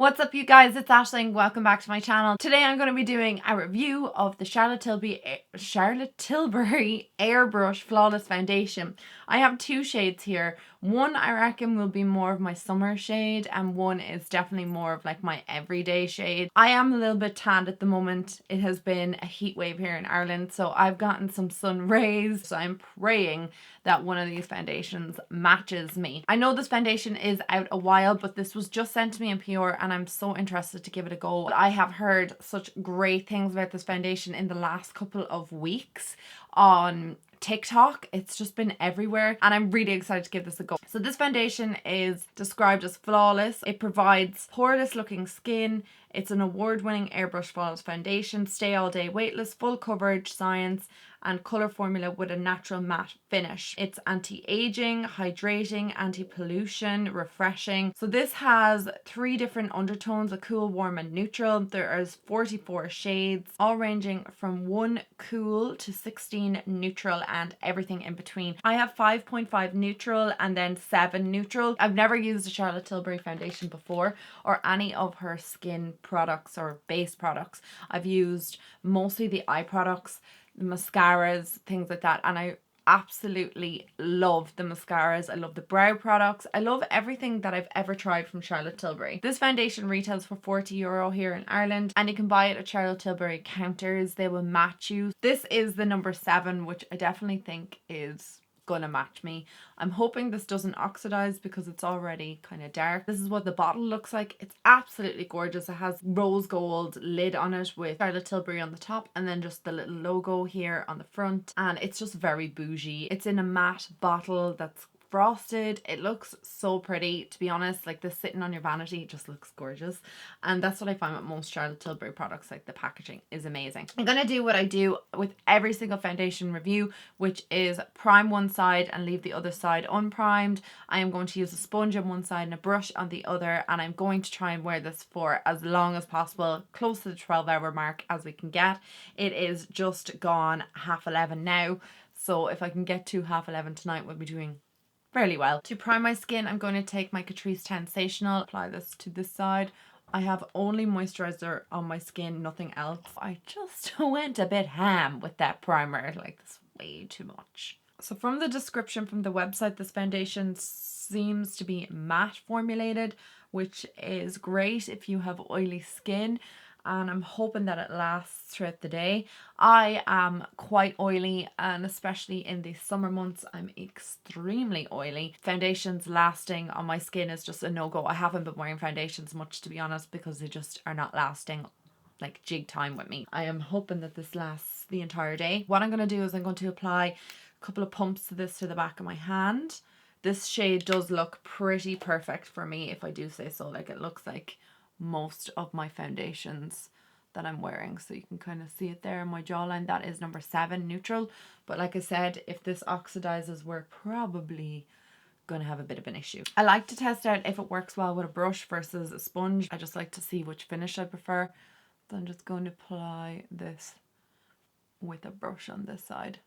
What's up you guys, it's Aisling. Welcome back to my channel. Today I'm going to be doing a review of the Charlotte Tilbury Airbrush Flawless Foundation. I have two shades here. One I reckon will be more of my summer shade and one is definitely more of like my everyday shade. I am a little bit tanned at the moment. It has been a heat wave here in Ireland, so I've gotten some sun rays. So I'm praying that one of these foundations matches me. I know this foundation is out a while, but this was just sent to me in PR and I'm so interested to give it a go. I have heard such great things about this foundation in the last couple of weeks on TikTok. It's just been everywhere and I'm really excited to give this a go. So this foundation is described as flawless. It provides poreless looking skin. It's an award-winning airbrush flawless foundation, stay all day weightless, full coverage, science and colour formula with a natural matte finish. It's anti-aging, hydrating, anti-pollution, refreshing. So this has 3 different undertones, a cool, warm and neutral. There is 44 shades, all ranging from 1 cool to 16 neutral and everything in between. I have 5.5 neutral and then 7 neutral. I've never used a Charlotte Tilbury foundation before or any of her skin products or base products. I've used mostly the eye products, the mascaras, things like that, and I absolutely love the mascaras. I love the brow products. I love everything that I've ever tried from Charlotte Tilbury. This foundation retails for €40 here in Ireland and you can buy it at Charlotte Tilbury counters. They will match you. This is the number 7, which I definitely think is gonna match me. I'm hoping this doesn't oxidize because it's already kind of dark. This is what the bottle looks like. It's absolutely gorgeous. It has rose gold lid on it with Charlotte Tilbury on the top and then just the little logo here on the front, and it's just very bougie. It's in a matte bottle that's frosted. It looks so pretty, to be honest. Like this sitting on your vanity, it just looks gorgeous, and that's what I find with most Charlotte Tilbury products. Like the packaging is amazing. I'm gonna do what I do with every single foundation review, which is prime one side and leave the other side unprimed. I am going to use a sponge on one side and a brush on the other, and I'm going to try and wear this for as long as possible, close to the 12-hour mark as we can get. It is just gone 11:30 now, so if I can get to 11:30 tonight, we'll be doing fairly well. To prime my skin, I'm going to take my Catrice Sensational, apply this to this side. I have only moisturizer on my skin, nothing else. I just went a bit ham with that primer, like this way too much. So from the description from the website, this foundation seems to be matte formulated, which is great if you have oily skin, and I'm hoping that it lasts throughout the day. I am quite oily, and especially in the summer months I'm extremely oily. Foundations lasting on my skin is just a no-go. I haven't been wearing foundations much, to be honest, because they just are not lasting like jig time with me. I am hoping that this lasts the entire day. What I'm going to do is I'm going to apply a couple of pumps to this to the back of my hand. This shade does look pretty perfect for me, if I do say so. Like it looks like most of my foundations that I'm wearing, so you can kind of see it there in my jawline. That is number 7 neutral, but like I said, if this oxidizes, we're probably gonna have a bit of an issue. I like to test out if it works well with a brush versus a sponge. I just like to see which finish I prefer, so I'm just going to apply this with a brush on this side,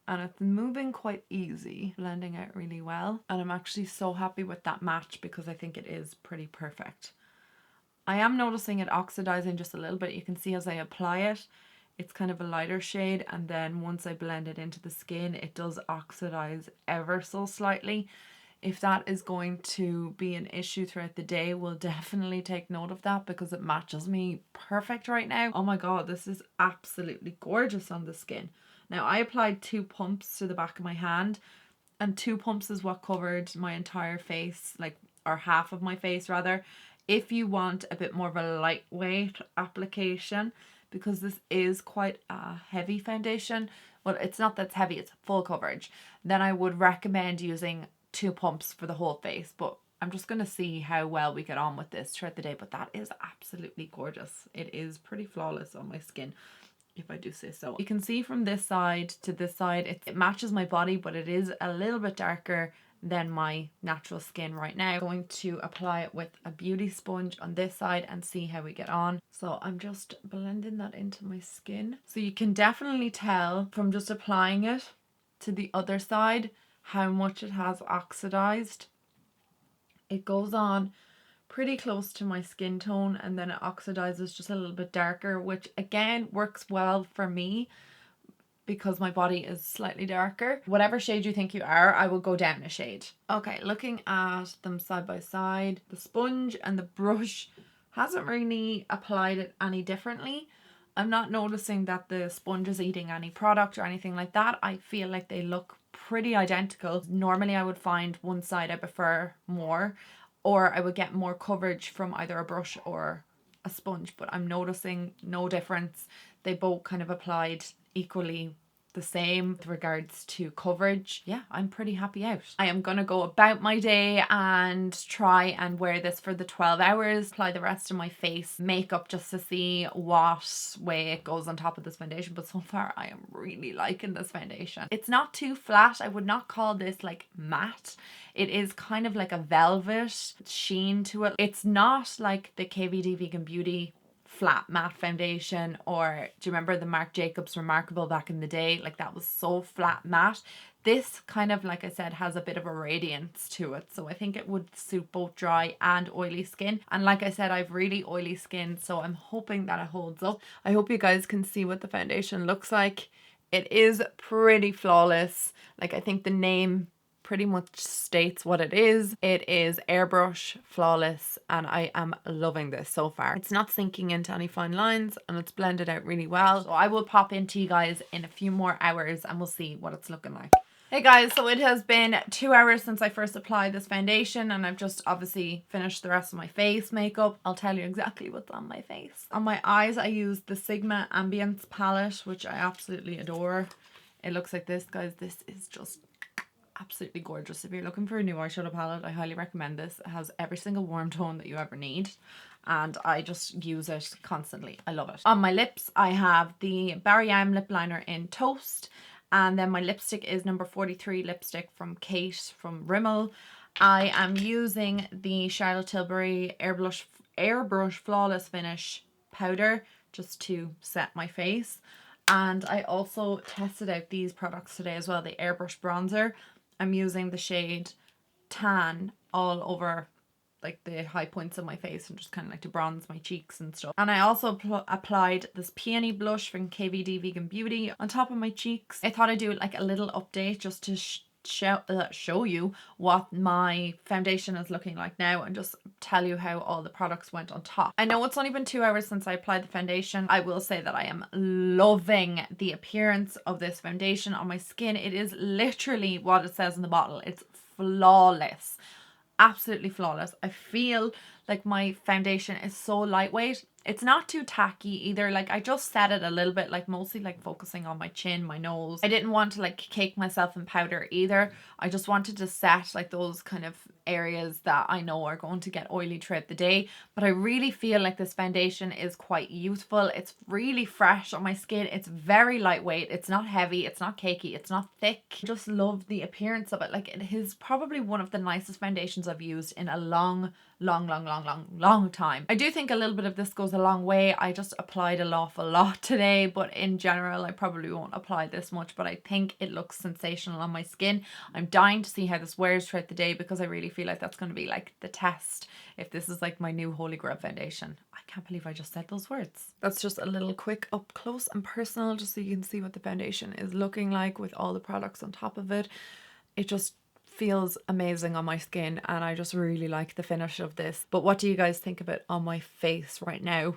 and it's moving quite easy, blending out really well, and I'm actually so happy with that match because I think it is pretty perfect. I am noticing it oxidizing just a little bit. You can see as I apply it, it's kind of a lighter shade, and then once I blend it into the skin, it does oxidize ever so slightly. If that is going to be an issue throughout the day, we'll definitely take note of that because it matches me perfect right now. Oh my god, this is absolutely gorgeous on the skin. Now I applied 2 pumps to the back of my hand, and 2 pumps is what covered my entire face, like, or half of my face rather. If you want a bit more of a lightweight application, because this is quite a heavy foundation, well, it's not that's heavy, it's full coverage, then I would recommend using 2 pumps for the whole face. But I'm just going to see how well we get on with this throughout the day. But that is absolutely gorgeous. It is pretty flawless on my skin, if I do say so. You can see from this side to this side, it matches my body, but it is a little bit darker than my natural skin right now. I'm going to apply it with a beauty sponge on this side and see how we get on. So I'm just blending that into my skin. So you can definitely tell from just applying it to the other side how much it has oxidized. It goes on pretty close to my skin tone, and then it oxidizes just a little bit darker, which again works well for me because my body is slightly darker. Whatever shade you think you are, I will go down a shade. Okay, looking at them side by side, the sponge and the brush hasn't really applied it any differently. I'm not noticing that the sponge is eating any product or anything like that. I feel like they look pretty identical. Normally I would find one side I prefer more, or I would get more coverage from either a brush or a sponge, but I'm noticing no difference. They both kind of applied equally the same with regards to coverage. Yeah, I'm pretty happy out. I am gonna go about my day and try and wear this for the 12 hours, apply the rest of my face makeup just to see what way it goes on top of this foundation. But so far I am really liking this foundation. It's not too flat. I would not call this like matte. It is kind of like a velvet sheen to it. It's not like the KVD Vegan Beauty flat matte foundation, or do you remember the Marc Jacobs Remarkable back in the day? Like that was so flat matte. This kind of, like I said, has a bit of a radiance to it, so I think it would suit both dry and oily skin. And like I said, I've really oily skin, so I'm hoping that it holds up. I hope you guys can see what the foundation looks like. It is pretty flawless. Like, I think the name pretty much states what it is. It is Airbrush Flawless, and I am loving this so far. It's not sinking into any fine lines and it's blended out really well. So I will pop into you guys in a few more hours and we'll see what it's looking like. Hey guys, so it has been 2 hours since I first applied this foundation, and I've just obviously finished the rest of my face makeup. I'll tell you exactly what's on my face. On my eyes I used the Sigma Ambience palette, which I absolutely adore. It looks like this, guys. This is just absolutely gorgeous. If you're looking for a new eyeshadow palette, I highly recommend this. It has every single warm tone that you ever need, and I just use it constantly. I love it. On my lips I have the Barry M lip liner in Toast, and then my lipstick is number 43 lipstick from Kate from Rimmel. I am using the Charlotte Tilbury Airbrush Flawless Finish powder just to set my face. And I also tested out these products today as well, the Airbrush bronzer. I'm using the shade Tan all over like the high points of my face, and just kind of like to bronze my cheeks and stuff. And I also applied this peony blush from KVD Vegan Beauty on top of my cheeks. I thought I'd do like a little update just to show you what my foundation is looking like now, and just tell you how all the products went on top. I know it's only been 2 hours since I applied the foundation. I will say that I am loving the appearance of this foundation on my skin. It is literally what it says in the bottle. It's flawless. Absolutely flawless. I feel like my foundation is so lightweight. It's not too tacky either. Like, I just set it a little bit, like mostly like focusing on my chin, my nose. I didn't want to like cake myself in powder either. I just wanted to set like those kind of areas that I know are going to get oily throughout the day. But I really feel like this foundation is quite youthful. It's really fresh on my skin. It's very lightweight. It's not heavy. It's not cakey. It's not thick. I just love the appearance of it. Like, it is probably one of the nicest foundations I've used in a long time. I do think a little bit of this goes a long way. I just applied an awful lot today, but in general I probably won't apply this much, but I think it looks sensational on my skin. I'm dying to see how this wears throughout the day, because I really feel like that's going to be like the test if this is like my new holy grail foundation. I can't believe I just said those words. That's just a little quick up close and personal, just so you can see what the foundation is looking like with all the products on top of it. It just feels amazing on my skin, and I just really like the finish of this. But what do you guys think of it on my face right now?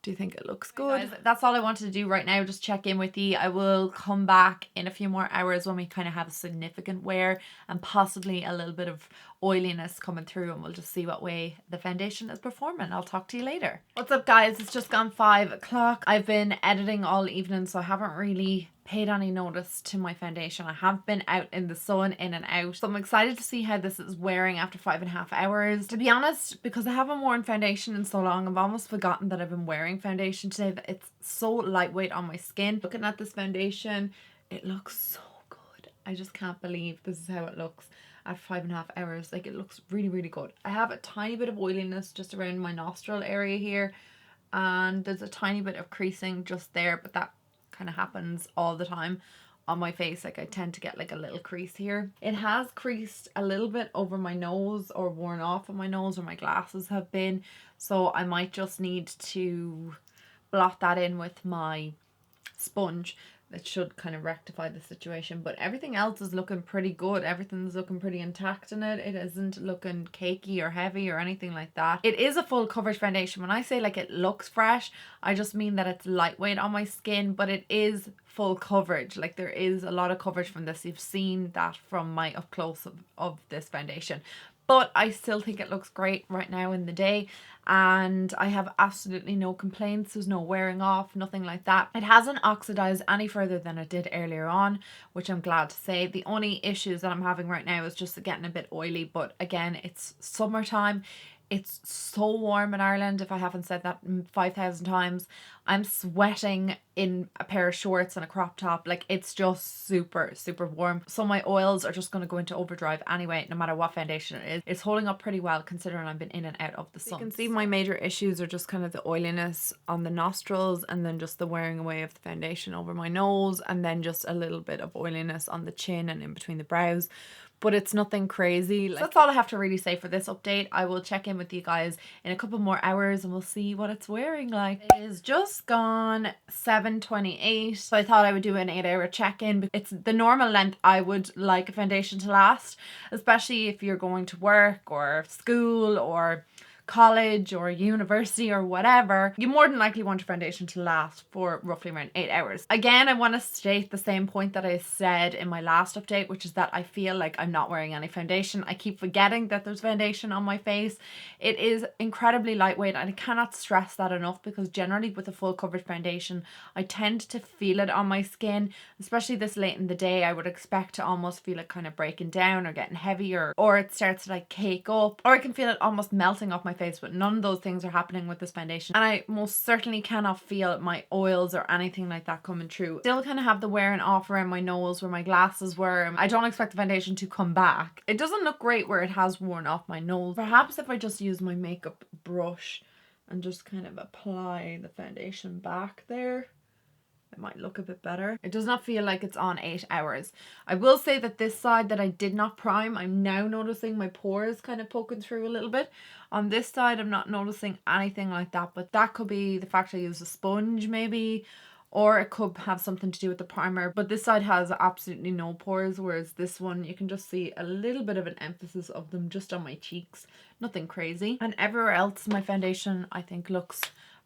Do you think it looks good? Hey guys, that's all I wanted to do right now, just check in with you. I will come back in a few more hours when we kind of have a significant wear and possibly a little bit of oiliness coming through, and we'll just see what way the foundation is performing. I'll talk to you later. What's up guys, it's just gone 5 o'clock. I've been editing all evening, so I haven't really paid any notice to my foundation. I have been out in the sun, in and out, so I'm excited to see how this is wearing after 5.5 hours. To be honest, because I haven't worn foundation in so long, I've almost forgotten that I've been wearing foundation today, that it's so lightweight on my skin. Looking at this foundation, it looks so good. I just can't believe this is how it looks at 5.5 hours. Like, it looks really good. I have a tiny bit of oiliness just around my nostril area here, and there's a tiny bit of creasing just there, but that kind of happens all the time on my face. Like I tend to get like a little crease here. It has creased a little bit over my nose, or worn off of my nose where my glasses have been. So I might just need to blot that in with my sponge. That should kind of rectify the situation, but everything else is looking pretty good. Everything's looking pretty intact in it. It isn't looking cakey or heavy or anything like that. It is a full coverage foundation. When I say like it looks fresh, I just mean that it's lightweight on my skin, but it is full coverage. Like there is a lot of coverage from this. You've seen that from my up close of this foundation. But I still think it looks great right now in the day, and I have absolutely no complaints. There's no wearing off, nothing like that. It hasn't oxidized any further than it did earlier on, which I'm glad to say. The only issues that I'm having right now is just getting a bit oily, but again, it's summertime. It's so warm in Ireland, if I haven't said that 5,000 times. I'm sweating in a pair of shorts and a crop top. Like it's just super, super warm. So my oils are just going to go into overdrive anyway, no matter what foundation it is. It's holding up pretty well considering I've been in and out of the sun. You can see my major issues are just kind of the oiliness on the nostrils, and then just the wearing away of the foundation over my nose, and then just a little bit of oiliness on the chin and in between the brows. But it's nothing crazy. So that's all I have to really say for this update. I will check in with you guys in a couple more hours and we'll see what it's wearing like. It is just gone 7:28, so I thought I would do an 8-hour check-in. It's the normal length I would like a foundation to last, especially if you're going to work or school or college or university or whatever. You more than likely want your foundation to last for roughly around 8 hours. Again, I want to state the same point that I said in my last update, which is that I feel like I'm not wearing any foundation. I keep forgetting that there's foundation on my face. It is incredibly lightweight, and I cannot stress that enough, because generally with a full coverage foundation I tend to feel it on my skin, especially this late in the day. I would expect to almost feel it kind of breaking down or getting heavier, or it starts to like cake up, or I can feel it almost melting off my face, but none of those things are happening with this foundation. And I most certainly cannot feel my oils or anything like that coming through. Still kind of have the wearing off around my nose where my glasses were. I don't expect the foundation to come back. It doesn't look great where it has worn off my nose. Perhaps if I just use my makeup brush and just kind of apply the foundation back there, it might look a bit better. It does not feel like it's on 8 hours. I will say that this side that I did not prime, I'm now noticing my pores kind of poking through a little bit. On this side, I'm not noticing anything like that, but that could be the fact I use a sponge maybe, or it could have something to do with the primer. But this side has absolutely no pores, whereas this one, you can just see a little bit of an emphasis of them just on my cheeks. Nothing crazy. And everywhere else, my foundation, I think, looks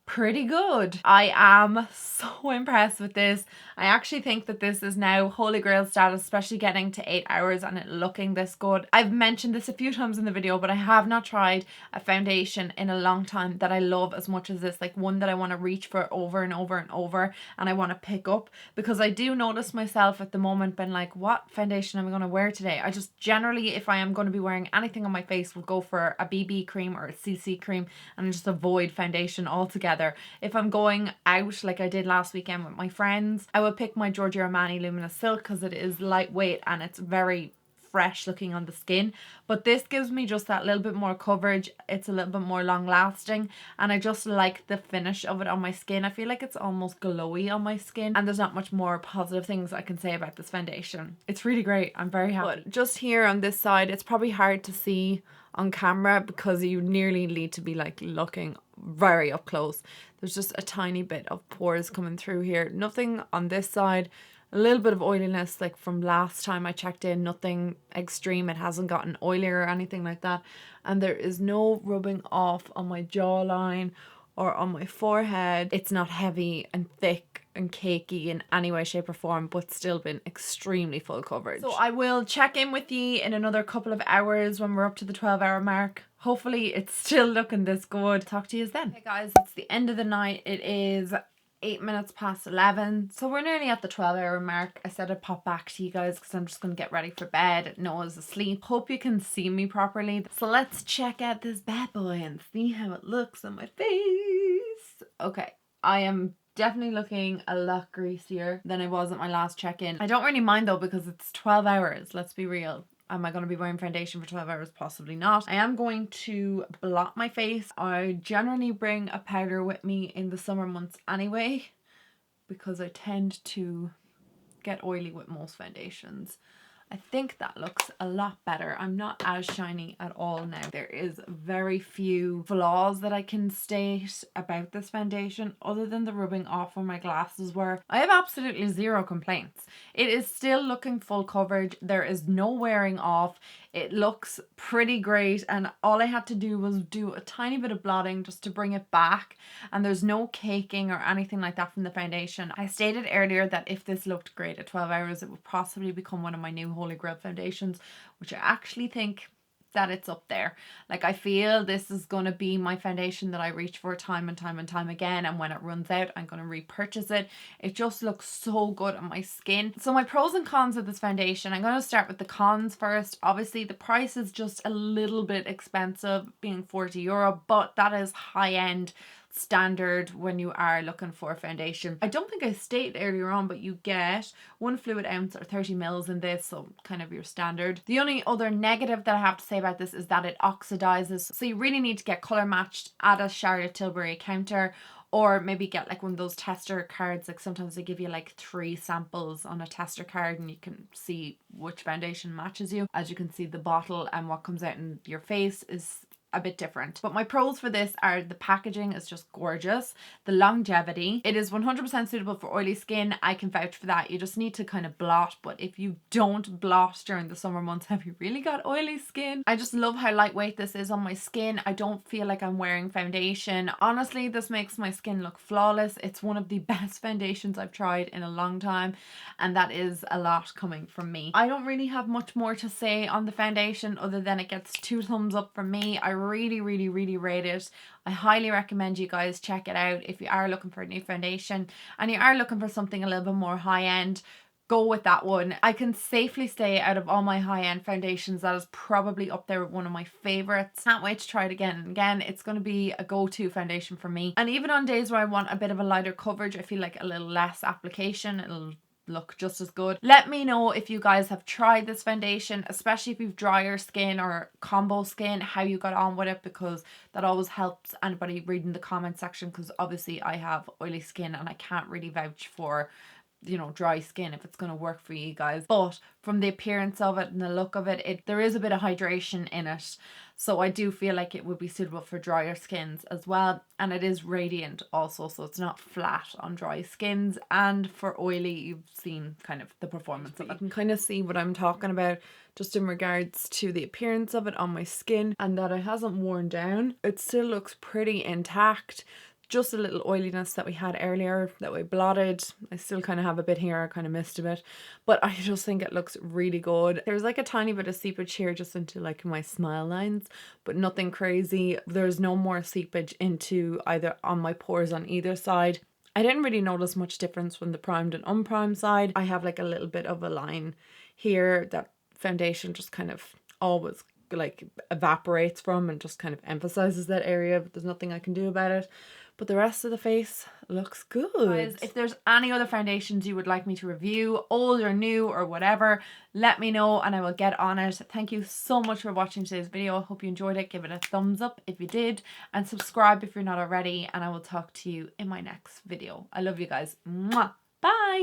pretty good. I am so impressed with this. I actually think that this is now holy grail status, especially getting to 8 hours and it looking this good. I've mentioned this a few times in the video, but I have not tried a foundation in a long time that I love as much as this. Like one that I want to reach for over and over and over, and I want to pick up, because I do notice myself at the moment being like, what foundation am I going to wear today? I just generally, if I am going to be wearing anything on my face, will go for a BB cream or a CC cream and just avoid foundation altogether. If I'm going out like I did last weekend with my friends, I would pick my Giorgio Armani Luminous Silk because it is lightweight and it's very fresh looking on the skin. But this gives me just that little bit more coverage. It's a little bit more long lasting, and I just like the finish of it on my skin. I feel like it's almost glowy on my skin, and there's not much more positive things I can say about this foundation. It's really great. I'm very happy. But just here on this side, it's probably hard to see on camera because you nearly need to be like looking very up close. There's just a tiny bit of pores coming through here. Nothing on this side. A little bit of oiliness like from last time I checked in. Nothing extreme. It hasn't gotten oilier or anything like that. And there is no rubbing off on my jawline or on my forehead. It's not heavy and thick and cakey in any way, shape or form, but still been extremely full coverage. So I will check in with you in another couple of hours when we're up to the 12-hour mark. Hopefully it's still looking this good. Talk to you then. Okay guys, it's the end of the night. It is 8 minutes past 11, so we're nearly at the 12-hour mark. I said I'd pop back to you guys because I'm just going to get ready for bed. Noah's asleep. Hope you can see me properly. So let's check out this bad boy and see how it looks on my face. Okay, I am definitely looking a lot greasier than I was at my last check-in. I don't really mind though because it's 12 hours, let's be real. Am I going to be wearing foundation for 12 hours? Possibly not. I am going to blot my face. I generally bring a powder with me in the summer months anyway, because I tend to get oily with most foundations. I think that looks a lot better. I'm not as shiny at all now. There is very few flaws that I can state about this foundation other than the rubbing off where my glasses were. I have absolutely zero complaints. It is still looking full coverage. There is no wearing off. It looks pretty great, and all I had to do was do a tiny bit of blotting just to bring it back, and there's no caking or anything like that from the foundation. I stated earlier that if this looked great at 12 hours, it would possibly become one of my new Holy Grail foundations, which I actually think that it's up there. Like, I feel this is going to be my foundation that I reach for time and time and time again, and when it runs out I'm going to repurchase it. It just looks so good on my skin. So my pros and cons of this foundation, I'm going to start with the cons first. Obviously the price is just a little bit expensive, being €40, but that is high end standard when you are looking for a foundation. I don't think I stated earlier on, but you get 1 fluid ounce or 30 mils in this, so kind of your standard. The only other negative that I have to say about this is that it oxidizes, so you really need to get color matched at a Charlotte Tilbury counter, or maybe get like one of those tester cards. Like sometimes they give you like 3 samples on a tester card and you can see which foundation matches you. As you can see, the bottle and what comes out in your face is a bit different. But my pros for this are the packaging is just gorgeous, the longevity, it is 100% suitable for oily skin. I can vouch for that. You just need to kind of blot, but if you don't blot during the summer months, have you really got oily skin? I just love how lightweight this is on my skin. I don't feel like I'm wearing foundation. Honestly, this makes my skin look flawless. It's one of the best foundations I've tried in a long time, and that is a lot coming from me. I don't really have much more to say on the foundation other than it gets 2 thumbs up from me. I really rate it. I highly recommend you guys check it out if you are looking for a new foundation and you are looking for something a little bit more high end. Go with that one. I can safely say out of all my high-end foundations, that is probably up there with one of my favorites. Can't wait to try it again and again. It's going to be a go-to foundation for me, and even on days where I want a bit of a lighter coverage, I feel like a little less application, it'll look just as good. Let me know if you guys have tried this foundation, especially if you've drier skin or combo skin, how you got on with it, because that always helps anybody reading the comment section, because obviously I have oily skin and I can't really vouch for, you know, dry skin if it's going to work for you guys. But from the appearance of it and the look of it, there is a bit of hydration in it, so I do feel like it would be suitable for drier skins as well. And it is radiant also, so it's not flat on dry skins. And for oily, you've seen kind of the performance of it. You can kind of see what I'm talking about just in regards to the appearance of it on my skin, and that it hasn't worn down. It still looks pretty intact. Just a little oiliness that we had earlier that we blotted. I still kind of have a bit here, I kind of missed a bit, but I just think it looks really good. There's like a tiny bit of seepage here just into like my smile lines, but nothing crazy. There's no more seepage into either on my pores on either side. I didn't really notice much difference from the primed and unprimed side. I have like a little bit of a line here that foundation just kind of always like evaporates from and just kind of emphasizes that area, but there's nothing I can do about it. But the rest of the face looks good. Guys, if there's any other foundations you would like me to review, old or new or whatever, let me know and I will get on it. Thank you so much for watching today's video. I hope you enjoyed it. Give it a thumbs up if you did, and subscribe if you're not already, and I will talk to you in my next video. I love you guys. Mwah. Bye.